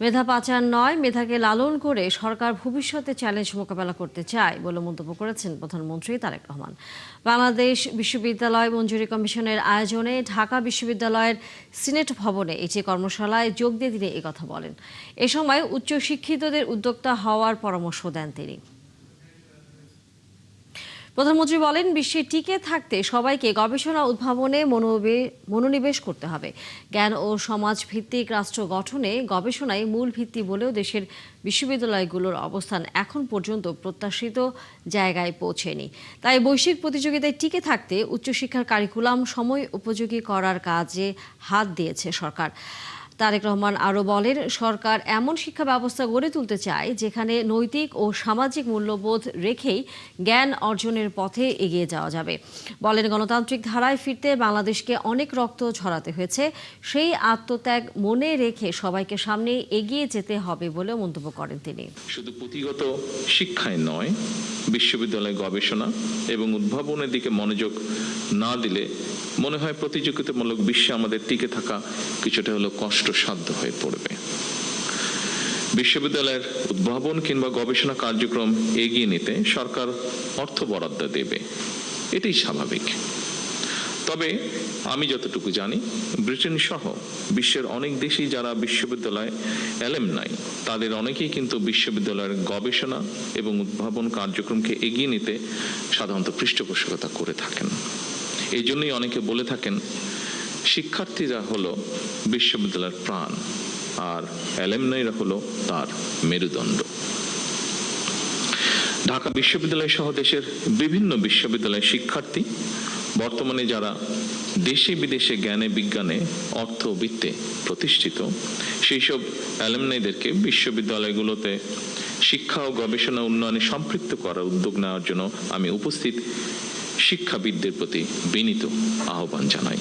মেধা পাচার নয়, মেধাকে লালন করে সরকার ভবিষ্যতে চ্যালেঞ্জ মোকাবেলা করতে চায় বলে মন্তব্য করেছেন প্রধানমন্ত্রী তারেক রহমান। বাংলাদেশ বিশ্ববিদ্যালয় মঞ্জুরি কমিশনের আয়োজনে ঢাকা বিশ্ববিদ্যালয়ের সিনেট ভবনে একটি কর্মশালায় যোগ দিয়ে তিনি একথা বলেন। এ সময় উচ্চশিক্ষিতদের উদ্যোক্তা হওয়ার পরামর্শ দেন তিনি। প্রধানমন্ত্রী বলেন, বিশ্বে টিকে থাকতে সবাইকে গবেষণা উদ্ভাবনে মনোনিবেশ করতে হবে। জ্ঞান ও সমাজ ভিত্তিক রাষ্ট্র গঠনে গবেষণাই মূল ভিত্তি বলেও দেশের বিশ্ববিদ্যালয়গুলোর অবস্থান এখন পর্যন্ত প্রত্যাশিত জায়গায় পৌঁছেনি। তাই বৈশ্বিক প্রতিযোগিতায় টিকে থাকতে উচ্চশিক্ষার কারিকুলাম সময় উপযোগী করার কাজে হাত দিয়েছে সরকার। তারেক রহমান আরও বলেন, সরকার এমন শিক্ষা ব্যবস্থা গড়ে তুলতে চায় যেখানে নৈতিক ও সামাজিক মূল্যবোধ রেখেই জ্ঞান অর্জনের পথে এগিয়ে যাওয়া যাবে। বলেন, গণতান্ত্রিক ধারায় ফিরতে বাংলাদেশকে অনেক রক্ত ঝরাতে হয়েছে, সেই আত্মত্যাগ মনে রেখে সবাইকে সামনে এগিয়ে যেতে হবে বলে মন্তব্য করেন তিনি। শুধু পুঁথিগত শিক্ষায় নয়, বিশ্ববিদ্যালয় গবেষণা এবং উদ্ভাবনের দিকে মনোযোগ না দিলে মনে হয় প্রতিযোগিতামূলক বিশ্বে আমাদের টিকে থাকা কিছুটা হলো কষ্টসাধ্য হয়ে পড়বে। বিশ্ববিদ্যালয়ের উদ্ভাবন কিংবা গবেষণা কার্যক্রম এগিয়ে নিতে সরকার অর্থ বরাদ্দ দেবে, এটাই স্বাভাবিক। তবে আমি যতটুকু জানি, ব্রিটেন সহ বিশ্বের অনেক দেশেই যারা বিশ্ববিদ্যালয় অ্যালামনাই, তাদের অনেকেই কিন্তু বিশ্ববিদ্যালয়ের গবেষণা এবং উদ্ভাবন কার্যক্রমকে এগিয়ে নিতে সাধারণত পৃষ্ঠপোষকতা করে থাকেন। এই জন্যই অনেকে বলে থাকেন, শিক্ষার্থীরা হলো বিশ্ববিদ্যালয়ের প্রাণ আর অ্যালামনাইরা হলো তার মেরুদণ্ড। ঢাকা বিশ্ববিদ্যালয় সহ দেশের বিভিন্ন বিশ্ববিদ্যালয়ের শিক্ষার্থী বর্তমানে যারা দেশে বিদেশে জ্ঞানে বিজ্ঞানে অর্থবিত্তে প্রতিষ্ঠিত, সেই সব অ্যালামনাইদেরকে বিশ্ববিদ্যালয়গুলোতে শিক্ষা ও গবেষণা উন্নয়নে সম্পৃক্ত করার উদ্যোগ নেওয়ার জন্য আমি উপস্থিত শিক্ষাবিদদের প্রতি বিনীত আহ্বান জানাই।